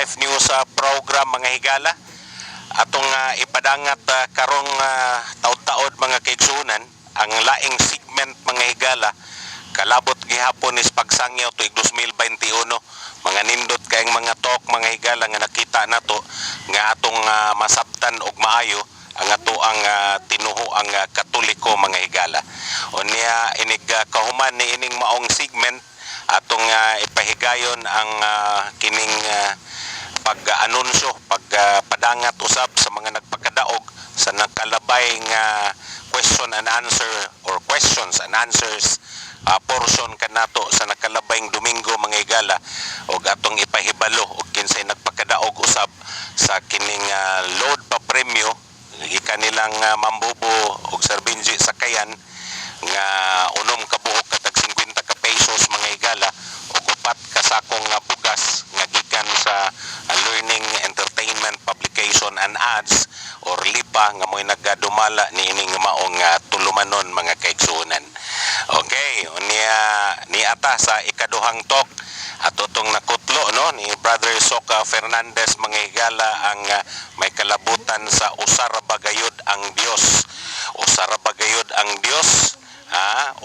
Life News program mga higala. Atong ipadangat karong taud-taud mga kaigsunan ang laing segment mga higala kalabot gihapon is pagsangyaw tuig 2021. Mga nindot kayong mga talk mga higala nga nakita nato nga atong masabtan og maayo ang ato ang tinuho ang Katoliko mga higala. Unya inig kahuman ni ining maong segment atong ipahigayon ang kining pag-anunsyo, pagpadangat usab sa mga nagpakadaog sa nakalabay nga question and answer or questions and answers portion kanato sa nakalabayng Domingo mga higala og atong ipahibalo og kinsay nagpakadaog usab sa kining load pa premyo gikan nilang Mambubo og Sir Benji Sakayan nga unom ka buok katag 50 ka pesos mga higala og upat ka sakong bugas nga gikan sa Learning Entertainment Publication and Ads or LIPA nga mo'y nagdumala ni ining maong tulumanon mga kaigsunan. Okay, ni ata sa ikaduhang talk ato tong nakutlo no ni Brother Soka Fernandez mga higala ang may kalabutan sa usara bagayod ang Dios. Usara bagayod ang Dios.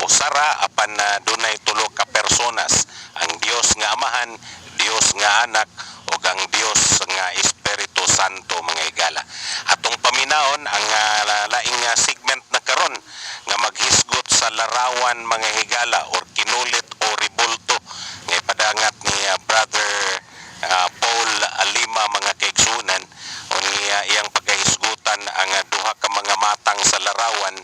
Usara apan dunay tulo ka personas, ang Dios nga Amahan, Dios nga Anak ug ang Dios nga Espiritu Santo mga higala. Atong paminaon ang laing segment na karon nga maghisgot sa larawan mga higala or kinulit o ribulto nga ipadangat ni Brother Paul Alima mga kaigsunan unya iyang pagahisgutan ang duha ka mga matang sa larawan,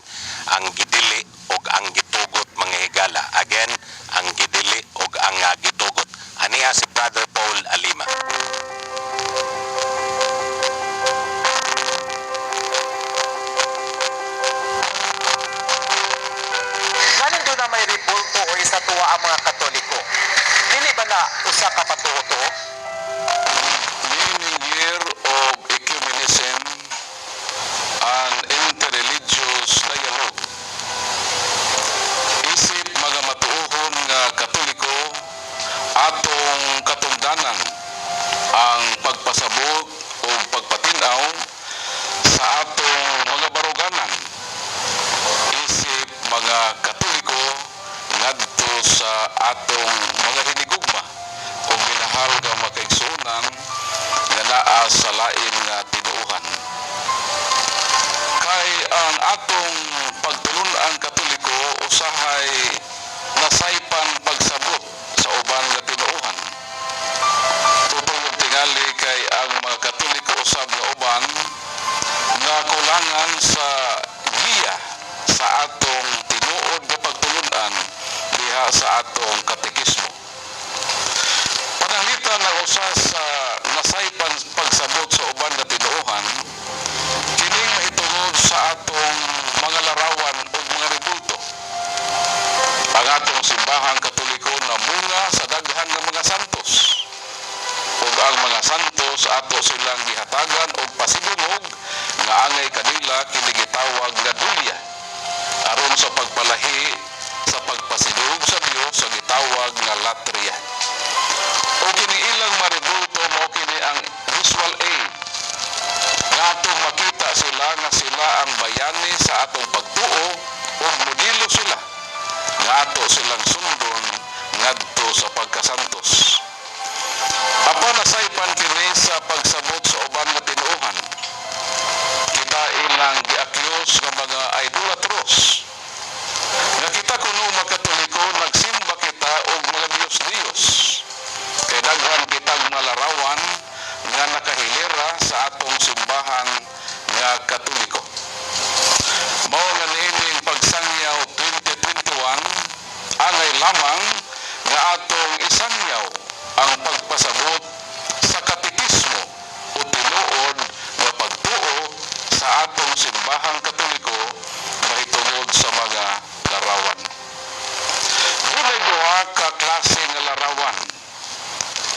ang gidili ug ang gitugot mga higala. Again, ang gidili ug ang gitugot. Aniya si Brother Paul Alima. Galing doon na may ribulto o isa tuwa ang mga Katoliko. Dili ba na usa ka patuo-tuo? Meaning year of ecumenism and interreligious dialogue. Isip mga matuohon nga Katoliko atong katungdanan ang pagpasabot o pagpatinaw sa atong mga baruganan. Isip mga Katoliko ngadto sa atong mga hinigugma o minahal nga makaigsunan nga naa sa lain nga tinuuhan. Kay ang atong pagtulun-an Katoliko usahay nasaypan pagsabot sa uban nga tinuuhan. Tubong og tingali kay ang mga Katoliko usab nga uban nga kulangan sa giya sa atong tinuod nga pagtulun-an diha sa atong katekismo. Pananglitan na usa sa nasaypan pagsabot sa uban nga tinuuhan kining mahitungod sa atong mga larawan o mga ribulto. Ang atong simbahang Katoliko na munga sa daghan ng mga santos. Ug ang mga santos ato silang gihatagan og pasibunog nga angay kanila kini gitawag nga dulya aron sa pagpalahi sa pagpasidog sa Dios sa gitawag nga latria. O kini ilang maribulto mao kini ang visual aid nga atong makita sila nga sila ang bayani sa atong pagtuo o modelo sila nga ato silang sundon ngadto sa pagkasantos. Apan nasaypan kini sa pagsabot sa uban nga tinuohan. Kita ilang giakyos nga mga idolatros. Nga kita kuno mga Katoliko nagsimba kita og mga Diyos-Diyos. Kay daghan kitag malarawan nga nakahilera sa atong simbahan nga Katoliko. Mao nga niining pagsangyaw 2021 angay lamang nga atong isangyaw ang pagpasabot sa katekismo o tinuod nga pagtuo sa atong simbahang Katoliko mahitungod sa mga larawan. Dunay duha ka klase nga larawan.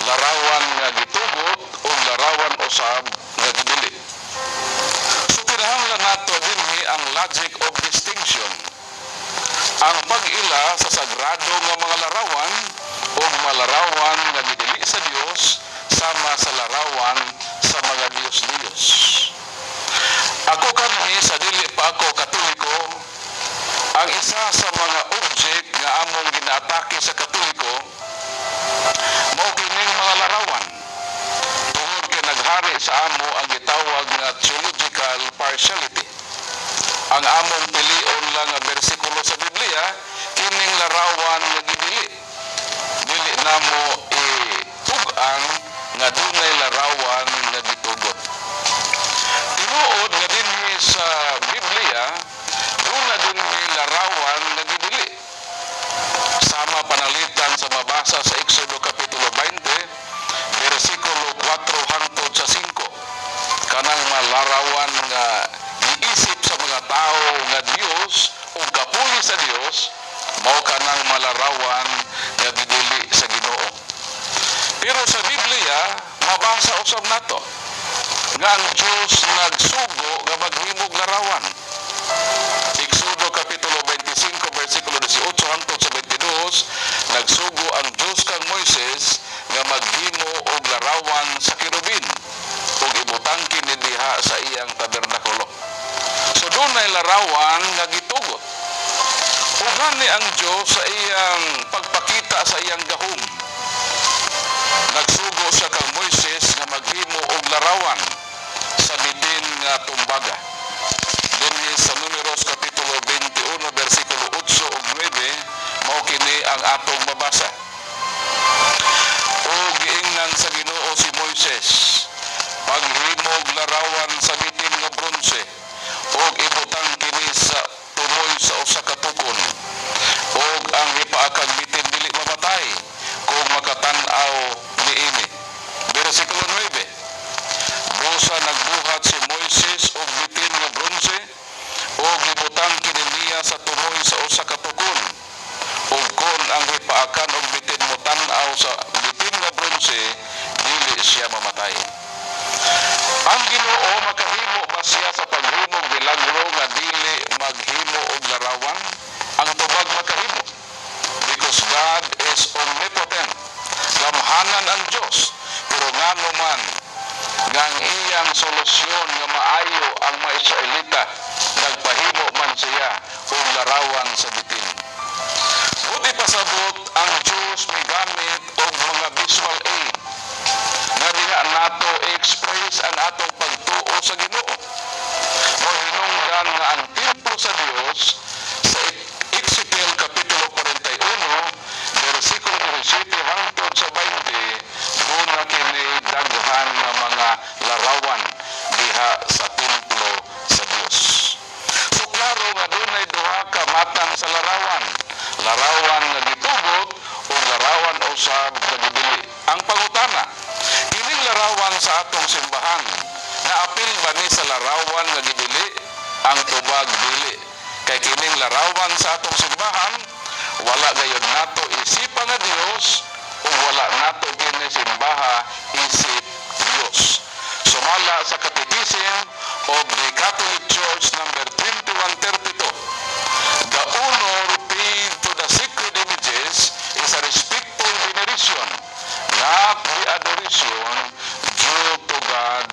Larawan nga gitugot o larawan usab nga gidili. So kinahanglan nato dinhi ang logic of distinction. Ang pag-ila sa sagrado nga mga larawan man nga giisip sa mga tao nga Dios o kapuli sa Dios mao kanang malarawan nga gidili sa Ginoo. Pero sa Biblia mabasa usab nato nga ang Dios nagsugo nga maghimog larawan. Exodo kapitulo 25 versikulo 18 hangtod sa 22, nagsugo ang Dios kang Moises nga maghimo og larawan sa kirubin ug ibutang kini diha sa iyang tabernakulo. So dunay larawan nga gitugot. Ug gani ang Dios sa iyang pagpakita sa iyang gahom. Nagsugo siya kang Moises nga maghimo og larawan sa bitin nga tumbaga. Dinhi sa Números kapitulo 21 bersikulo 8 ug 9 mao kini ang atong mabasa. O giingnan sa Ginoo si Moises paghimog larawan sa bitin nga bronse ug ibutang kini sa tumoy sa usa ka tukon ug ang ipaakang bitin dili mamatay kung makatan-aw niini. Bersikulo 9. Busa nagbuhat si Moises og bitin nga bronse ug gibutang kini niya sa tumoy sa usa ka tukon ug kon ang hipaakan og bitin mo tan-aw sa bitin nga bronse dili siya mamatay. Ang Ginoo makahimo ba siya sa paghimog milagro nga dili maghimo og larawan? Ang tubag makahimo because God is omnipotent. Lamhanan ang Dios pero ngano man nga ang iyang solusyon nga maayo ang mga Israelita nagpahimo man siya og larawan sa bitin. Buti pasabot ang Dios migamit og mga visual aid nga diha nato i-express ang atong pagtuo sa Ginoo. Mahinungdan nga ang templo sa Dios sa Ezekiel kapitulo 41 bersikulo 17 hangtod sa 20 doon na kini daghan nga mga larawan diha sa templo sa Dios. So klaro nga dunay duha ka matang sa larawan. Larawan nga gitugot o larawan usab nga gibili. Ang pangutana, kining larawan sa atong simbahan, naapil ba ni sa larawan nga gibili? Ang tubag dili. Kay kining larawan sa atong simbahan, wala gayud nato isipan nga Dios o wala nato kini simbaha isip Dios. Sumala sa Catechism of the Catholic Church number 2132, the honor paid to the sacred images is a respectful veneration, not the adoration due to God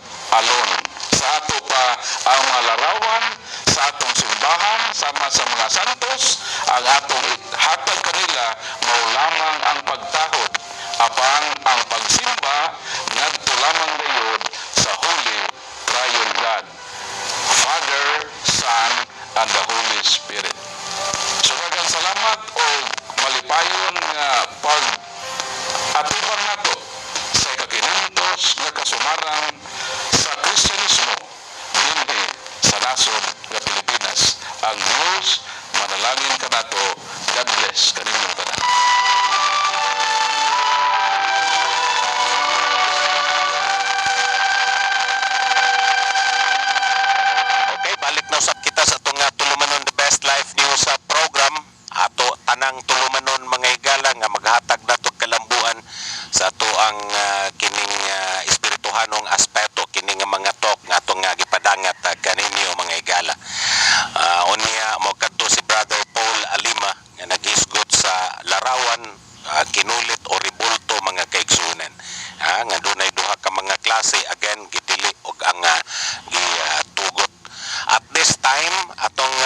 alone. Sa ato pa ang mga larawan sa atong simbahan sama sa mga santos, ang atong hatag kanila mao lamang ang pagtahod apan ang pagsimba ngadto lamang gayud sa Holy Triune God, Father, Son, and the Holy Spirit. So daghang salamat o malipayon nga pag-atubang nato sa ikakinintos nga kasumaran sa Kristyanismo dinhi sa nasod nga Pilipinas. Ang Diyos manalangin kanato. God bless kaninyong tanan. Okay, balik na usab kita sa itong Tulumanon The Best Life News program. Ato tanang tulumanon mga higala nga maghatag nato kalambuan sa ato ang kining espirituhanong aspeto kining mga talk nga atong gipadangat kaninyo mga higala. Unya mo kadto si Brother Paul Alima nga naghisgot sa larawan kinulit o ribulto mga kaigsunan. Nga dunay duha ka mga klase again gidili og ang gitugot. At this time atong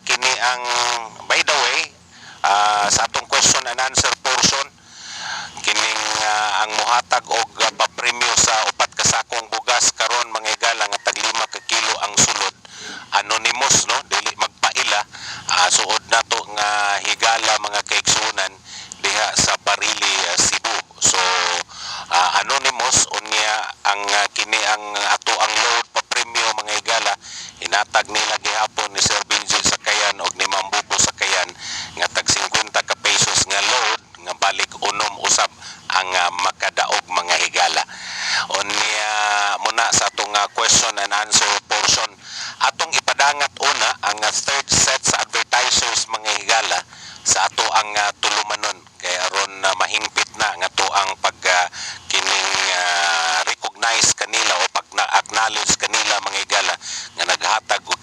kini ang by the way sa atong question and answer portion kining ang muhatag og papremyo sa upat ka sakong bugas karon mga higala nga tag 5 ka kilo ang sulod anonymous no dili magpaila suod nato nga higala mga kaigsunan diha sa Barili, Cebu. So anonymous unya ang kini ang ato ang load papremyo mga higala hinatag nila gihapon ni Sir Benji Sakayan og ni Ma'am Bubo Sakayan nga tag 50 ka pesos nga load nga balik unom usab ang makadaog mga higala. Unya muna sa atong question and answer portion atong ipadangat una ang third set sa advertisers mga higala sa ato ang tulumanon kay aron mahingpit na nga to ang pag kining recognize kanila o pag na-acknowledge kanila mga higala nga naghatag og